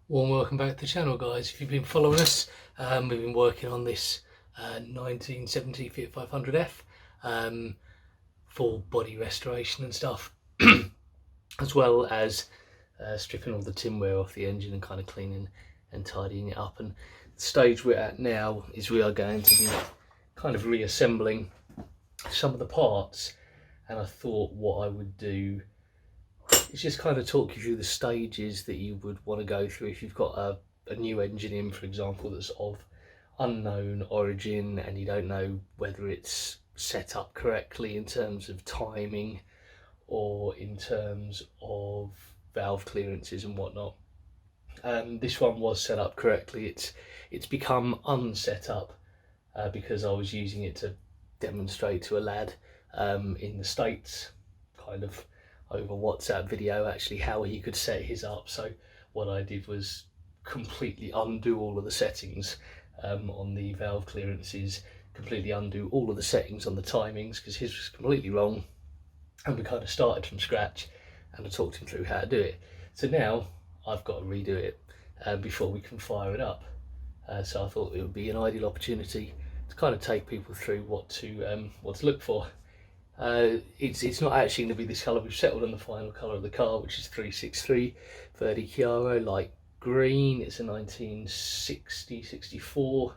Warm welcome back to the channel, guys. If you've been following us, we've been working on this 1970 Fiat 500F for body restoration and stuff, as well as stripping all the tinware off the engine and kind of cleaning and tidying it up. And the stage we're at now is we are going to be kind of reassembling some of the parts, and I thought what I would do is just kind of talk you through the stages that you would want to go through if you've got a new engine in, for example, that's of unknown origin and you don't know whether it's set up correctly in terms of timing or in terms of valve clearances and whatnot. This one was set up correctly. It's become unset up because I was using it to demonstrate to a lad in the States, kind of over WhatsApp video, actually how he could set his up. So what I did was completely undo all of the settings on the valve clearances, completely undo all of the settings on the timings because his was completely wrong, and we kind of started from scratch and I talked him through how to do it. So now I've got to redo it before we can fire it up. So I thought it would be an ideal opportunity to kind of take people through what to look for. It's not actually going to be this colour. We've settled on the final colour of the car, which is 363 Verde Chiaro, light green. It's a 1960-64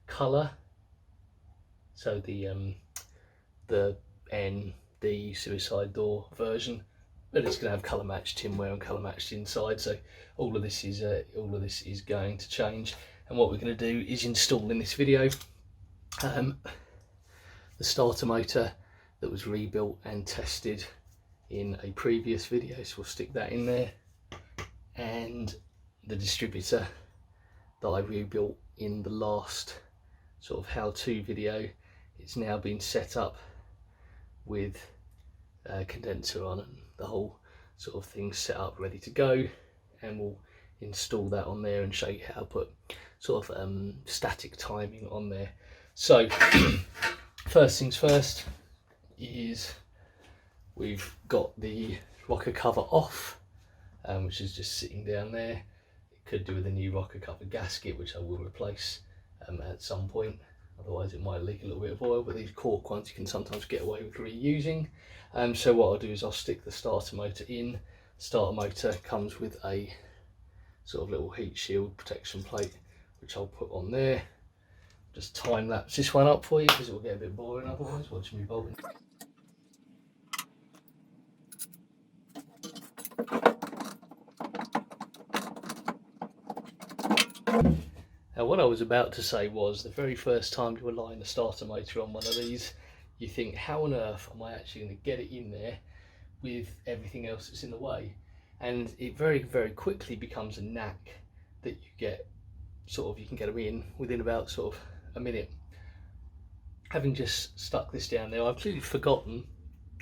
colour. So the ND suicide door version, but it's going to have colour matched tinware and colour matched inside. So all of this is going to change. And what we're going to do is install in this video the starter motor that was rebuilt and tested in a previous video, so we'll stick that in there, and the distributor that I rebuilt in the last sort of how-to video. It's now been set up with a condenser on and the whole sort of thing set up ready to go, and we'll install that on there and show you how to put sort of static timing on there. So first things first is we've got the rocker cover off, which is just sitting down there. It could do with a new rocker cover gasket, which I will replace at some point, otherwise it might leak a little bit of oil, but these cork ones you can sometimes get away with reusing. So what I'll do is I'll stick the starter motor in. Starter motor comes with a sort of little heat shield protection plate, which I'll put on there. Just time lapse this one up for you because it will get a bit boring otherwise watching me bolting. Now what I was about to say was, the very first time you align the starter motor on one of these, you think, how on earth am I actually going to get it in there with everything else that's in the way? And it very, very quickly becomes a knack that you get, sort of, you can get them in within about sort of a minute. Having just stuck this down there, I've clearly forgotten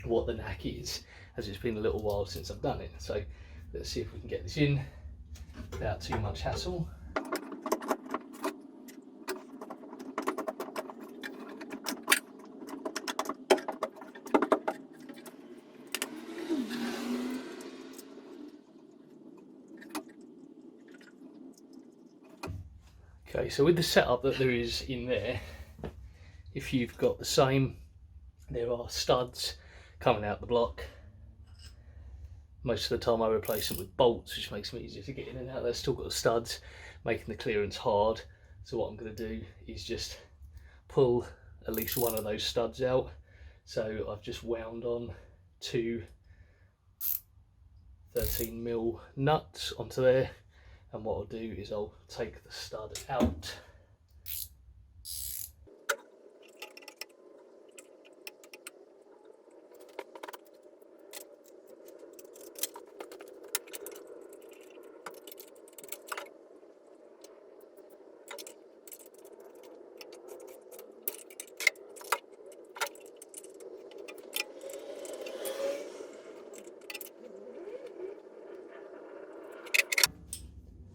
what the knack is, as it's been a little while since I've done it. So let's see if we can get this in without too much hassle. Okay, so with the setup that there is in there, if you've got the same, there are studs coming out the block. Most of the time I replace them with bolts, which makes them easier to get in and out. They've still got the studs, making the clearance hard. So what I'm going to do is just pull at least one of those studs out. So I've just wound on two 13mm nuts onto there. And what I'll do is I'll take the stud out.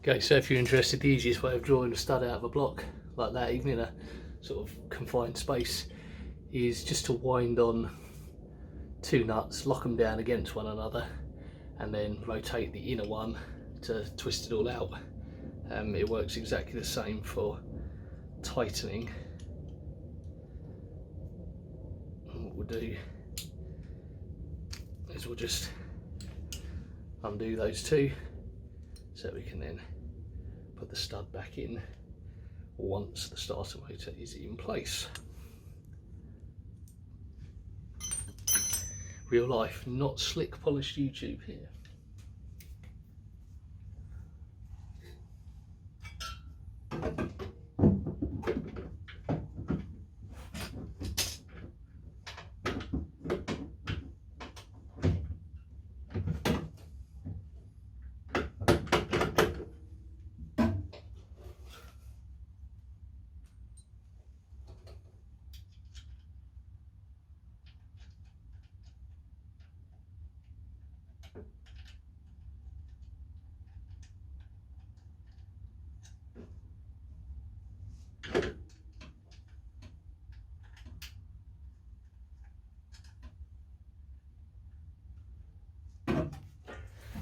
Okay, so if you're interested, the easiest way of drawing a stud out of a block like that, even in a sort of confined space, is just to wind on two nuts, lock them down against one another, and then rotate the inner one to twist it all out. It works exactly the same for tightening. And what we'll do is we'll just undo those two so we can then put the stud back in once the starter motor is in place. Real life, not slick polished YouTube here.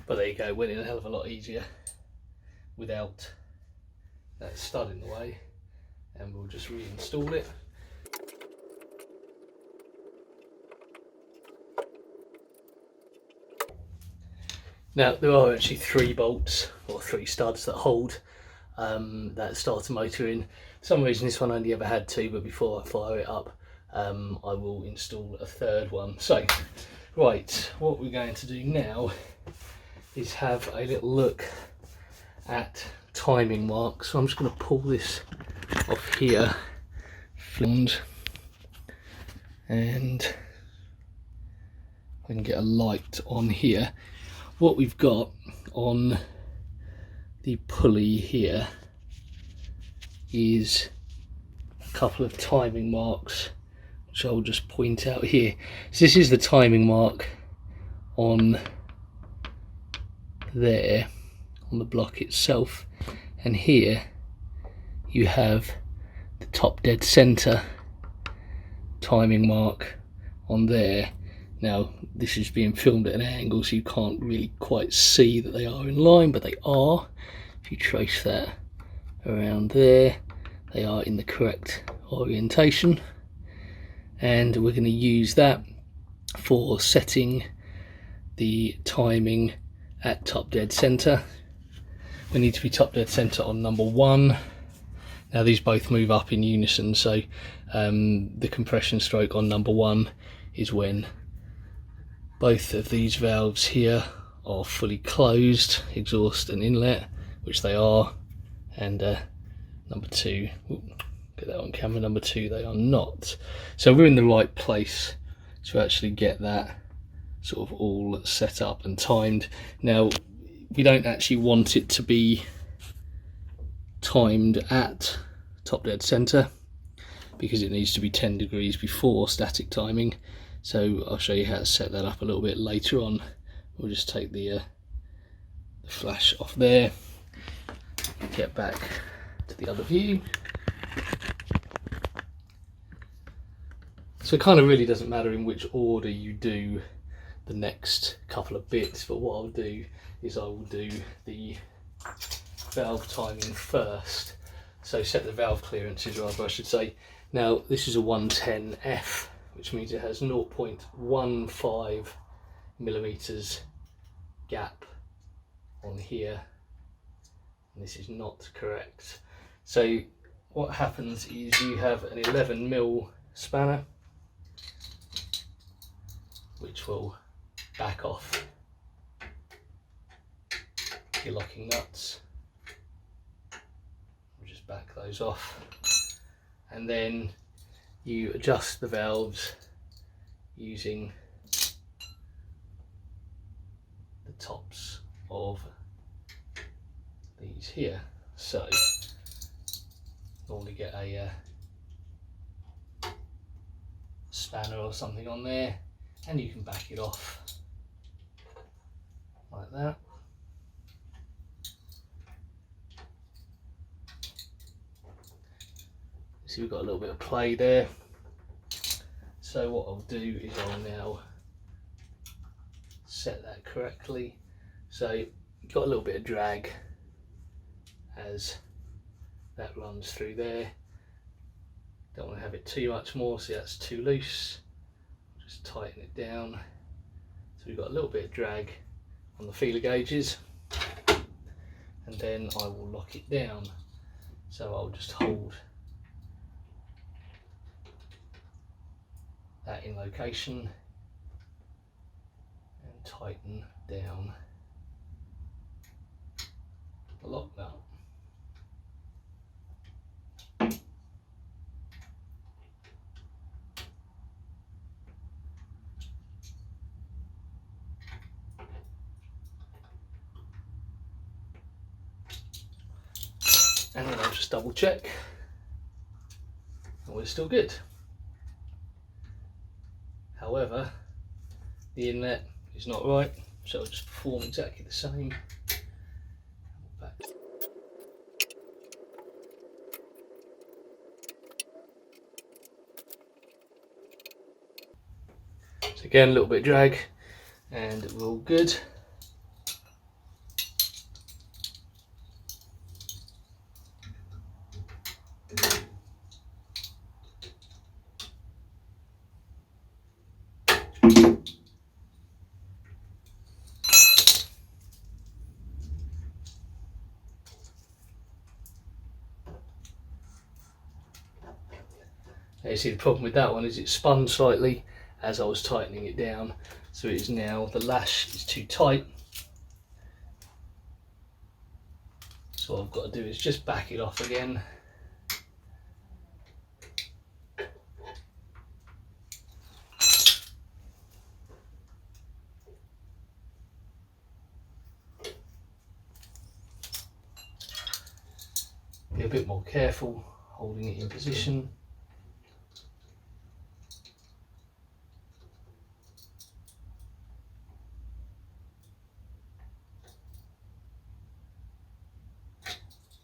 But there you go, went in a hell of a lot easier without that stud in the way, and we'll just reinstall it. Now there are actually 3 bolts or 3 studs that hold that starter motor in. For some reason this one only ever had 2, but before I fire it up I will install a 3rd one. So right, what we're going to do now is have a little look at timing marks. So I'm just going to pull this off here, and I can get a light on here. What we've got on the pulley here is a couple of timing marks, which I'll just point out here. So this is the timing mark on there, on the block itself, and here you have the top dead center timing mark on there. Now this is being filmed at an angle, so you can't really quite see that they are in line, but they are. If you trace that around there, they are in the correct orientation, and we're going to use that for setting the timing at top dead center. We need to be top dead center on number 1. Now these both move up in unison, so the compression stroke on number 1 is when both of these valves here are fully closed, exhaust and inlet, which they are, and number 2, get that on camera, number 2 they are not. So we're in the right place to actually get that sort of all set up and timed. Now we don't actually want it to be timed at top dead center because it needs to be 10 degrees before static timing. So I'll show you how to set that up a little bit later on. We'll just take the flash off there, get back to the other view. So it kind of really doesn't matter in which order you do the next couple of bits, but what I'll do is I will do the valve timing first. So set the valve clearances, rather I should say. Now this is a 110F, which means it has 0.15 millimeters gap on here, and this is not correct. So what happens is you have an 11mm spanner which will back off your locking nuts. We'll just back those off, and then you adjust the valves using the tops of these here. So normally get a spanner or something on there, and you can back it off like that. See, we've got a little bit of play there. So what I'll do is I'll now set that correctly. So you've got a little bit of drag as that runs through there. Don't want to have it too much more, see that's too loose. Just tighten it down. So we've got a little bit of drag on the feeler gauges, and then I will lock it down. So I'll just hold that in location and tighten down the lock nut. And then I'll just double check and we're still good. However, the inlet is not right, so I'll just perform exactly the same. Back. So again, a little bit of drag and we're all good. You see, the problem with that one is it spun slightly as I was tightening it down, so it is now, the lash is too tight. So what I've got to do is just back it off again. Be a bit more careful holding it in position.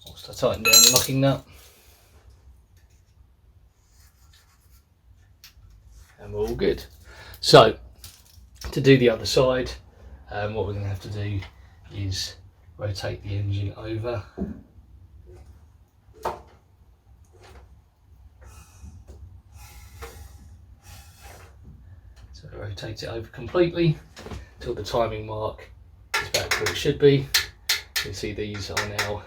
Whilst I tighten down the locking nut. And we're all good. So, to do the other side, what we're going to have to do is rotate the engine over. So rotate it over completely till the timing mark is back where it should be. You can see these are now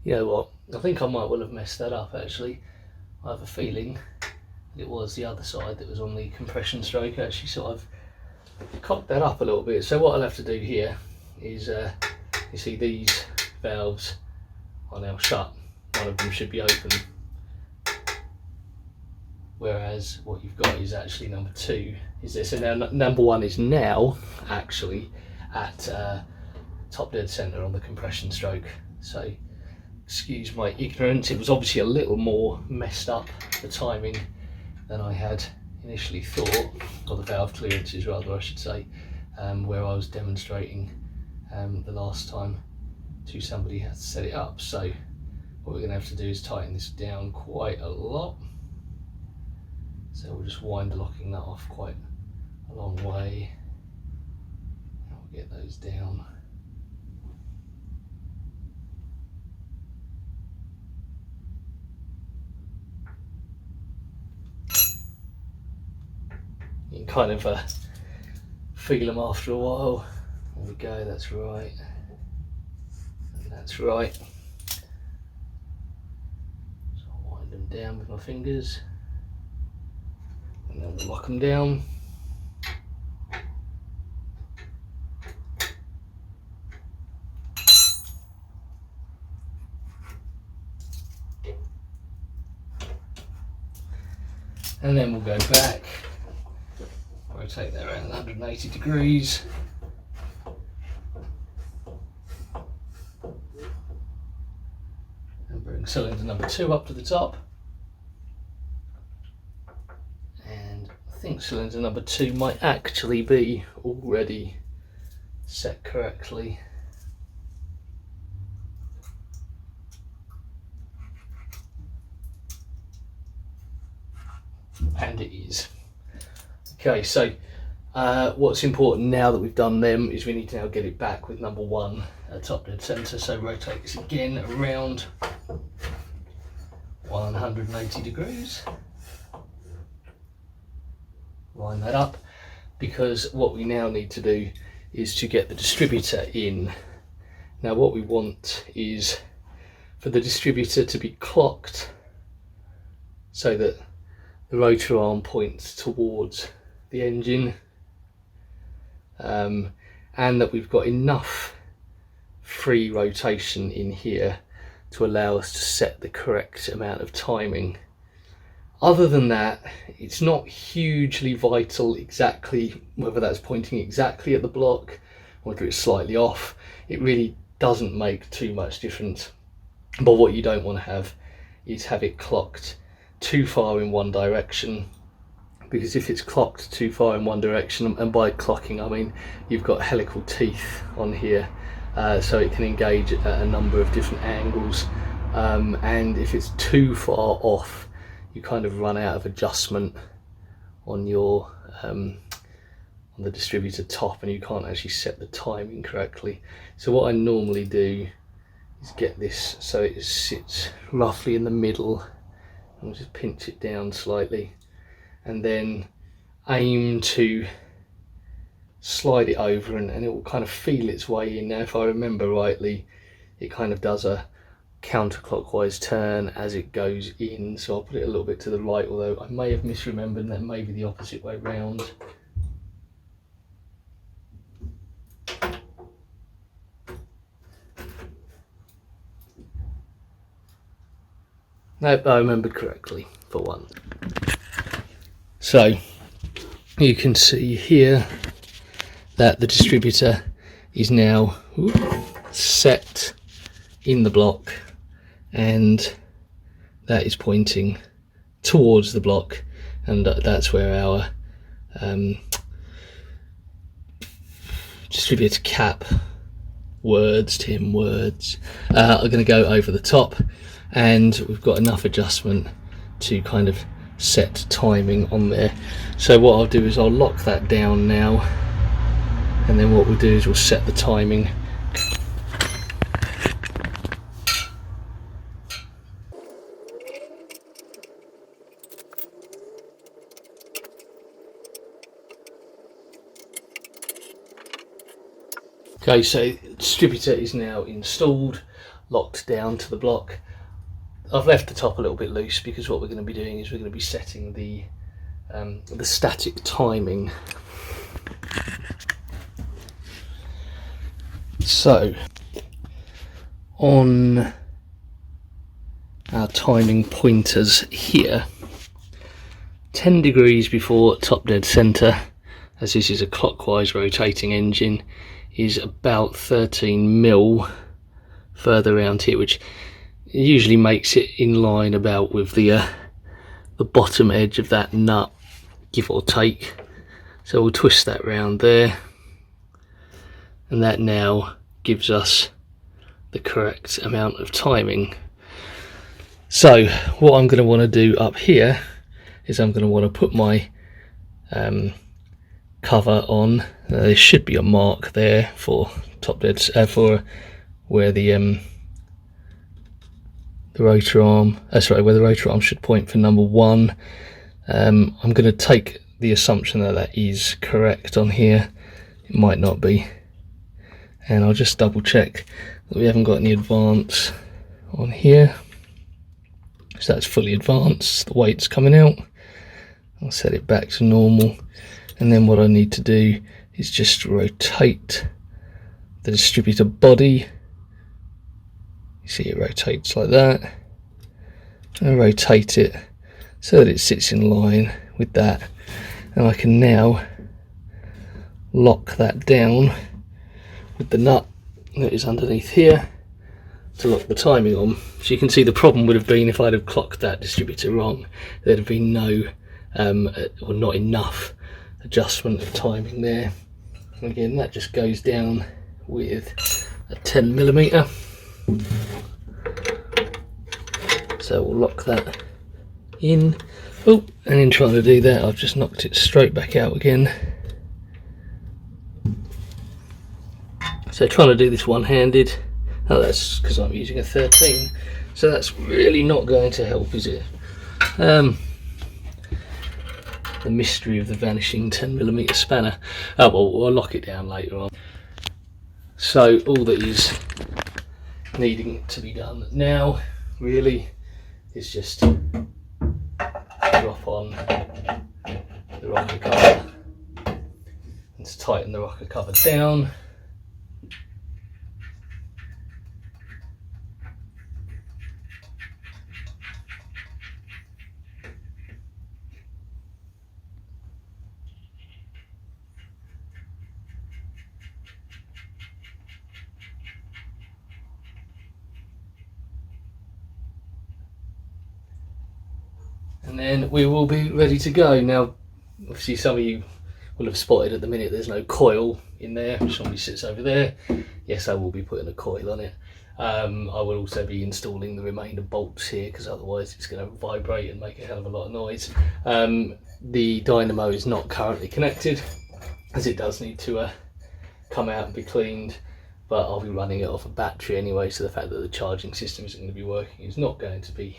You know what, I think I might well have messed that up actually. I have a feeling it was the other side that was on the compression stroke. I actually sort of cocked that up a little bit. So what I'll have to do here is, you see these valves are now shut. One of them should be open. Whereas what you've got is actually number two is this. So now number one is now actually at top dead center on the compression stroke. So excuse my ignorance, it was obviously a little more messed up, the timing, than I had initially thought, or the valve clearances rather I should say, where I was demonstrating the last time to somebody who had to set it up. So what we're going to have to do is tighten this down quite a lot. So we'll just wind the locking nut off quite a long way and we'll get those down. You can kind of feel them after a while. There we go, that's right. And that's right. So I'll wind them down with my fingers. And then we'll lock them down. And then we'll go back, rotate that around 180 degrees. And bring cylinder number 2 up to the top. think cylinder number 2 might actually be already set correctly. And it is. Okay, so what's important now that we've done them is we need to now get it back with number 1 at top dead center. So rotate this again around 180 degrees. Line that up, because what we now need to do is to get the distributor in. Now what we want is for the distributor to be clocked so that the rotor arm points towards the engine, and that we've got enough free rotation in here to allow us to set the correct amount of timing. Other than that, it's not hugely vital exactly whether that's pointing exactly at the block, whether it's slightly off. It really doesn't make too much difference. But what you don't want to have is have it clocked too far in one direction, because if it's clocked too far in one direction, and by clocking I mean you've got helical teeth on here, so it can engage at a number of different angles, and if it's too far off, you kind of run out of adjustment on your on the distributor top, and you can't actually set the timing correctly. So what I normally do is get this so it sits roughly in the middle, and just pinch it down slightly, and then aim to slide it over, and it will kind of feel its way in. Now if I remember rightly, it kind of does a counterclockwise turn as it goes in, so I'll put it a little bit to the right, although I may have misremembered that maybe the opposite way round. Nope, I remembered correctly for one. So you can see here that the distributor is now set in the block, and that is pointing towards the block, and that's where our distributor cap words are going to go over the top, and we've got enough adjustment to kind of set timing on there. So what I'll do is I'll lock that down now, and then what we'll do is we'll set the timing. Okay, so the distributor is now installed, locked down to the block. I've left the top a little bit loose because what we're going to be doing is we're going to be setting the static timing. So on our timing pointers here, 10 degrees before top dead center, as this is a clockwise rotating engine, is about 13 mil further around here, which usually makes it in line about with the bottom edge of that nut, give or take. So we'll twist that round there, and that now gives us the correct amount of timing. So what I'm going to want to do up here is I'm going to want to put my cover on. There should be a mark there for top dead for where the rotor arm, where the rotor arm should point for number 1. I'm going to take the assumption that that is correct on here. It might not be, and I'll just double check that we haven't got any advance on here. So that's fully advanced, the weight's coming out. I'll set it back to normal, and then what I need to do is just rotate the distributor body. You see it rotates like that, and rotate it so that it sits in line with that, and I can now lock that down with the nut that is underneath here to lock the timing on. So you can see the problem would have been if I'd have clocked that distributor wrong, there'd have been no or not enough adjustment of timing there. And again, that just goes down with a 10mm. So we'll lock that in. Oh, and in trying to do that, I've just knocked it straight back out again. So trying to do this one-handed. Oh, that's because I'm using a 13. So that's really not going to help, is it? The mystery of the vanishing 10mm spanner. Oh well, we'll lock it down later on. So all that is needing to be done now really is just drop on the rocker cover and to tighten the rocker cover down. And then we will be ready to go. Now, obviously some of you will have spotted at the minute there's no coil in there, which normally sits over there. Yes, I will be putting a coil on it. I will also be installing the remainder bolts here, because otherwise it's going to vibrate and make a hell of a lot of noise. The dynamo is not currently connected, as it does need to come out and be cleaned, but I'll be running it off a battery anyway, so the fact that the charging system isn't going to be working is not going to be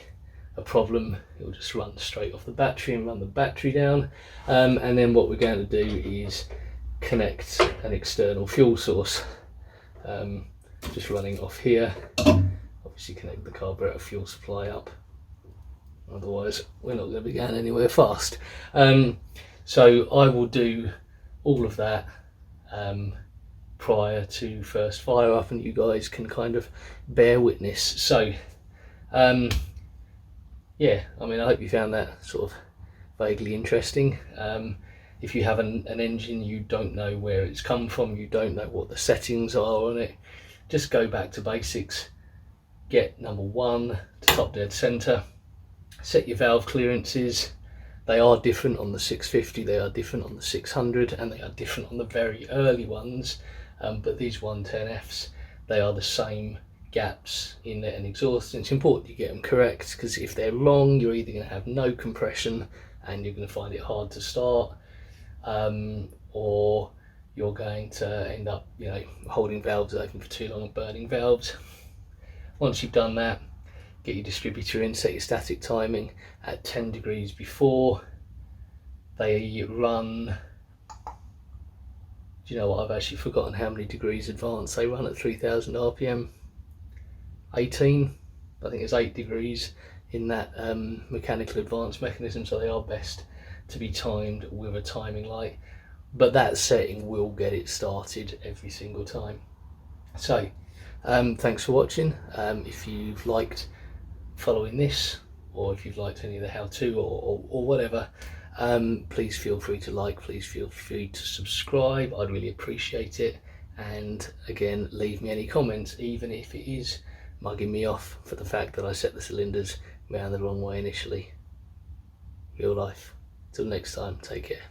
a problem. It'll just run straight off the battery and run the battery down, and then what we're going to do is connect an external fuel source, just running off here. Obviously connect the carburetor fuel supply up, otherwise we're not going to be going anywhere fast. So I will do all of that prior to first fire up, and you guys can kind of bear witness. So yeah, I mean, I hope you found that sort of vaguely interesting. If you have an engine, you don't know where it's come from, you don't know what the settings are on it, just go back to basics. Get number one to top dead center, set your valve clearances. They are different on the 650, they are different on the 600, and they are different on the very early ones, but these 110Fs, they are the same gaps, inlet and exhaust, and it's important you get them correct, because if they're wrong, you're either going to have no compression and you're going to find it hard to start, or you're going to end up, you know, holding valves open for too long and burning valves. Once you've done that, get your distributor in, set your static timing at 10 degrees before. They run, do you know what, I've actually forgotten how many degrees advanced they run at 3000 RPM. 18, I think it's 8 degrees in that mechanical advanced mechanism, so they are best to be timed with a timing light, but that setting will get it started every single time. So thanks for watching. If you've liked following this, or if you've liked any of the how-to or whatever, please feel free to like, please feel free to subscribe, I'd really appreciate it. And again, leave me any comments, even if it is mugging me off for the fact that I set the cylinders round the wrong way initially. Real life. Till next time, take care.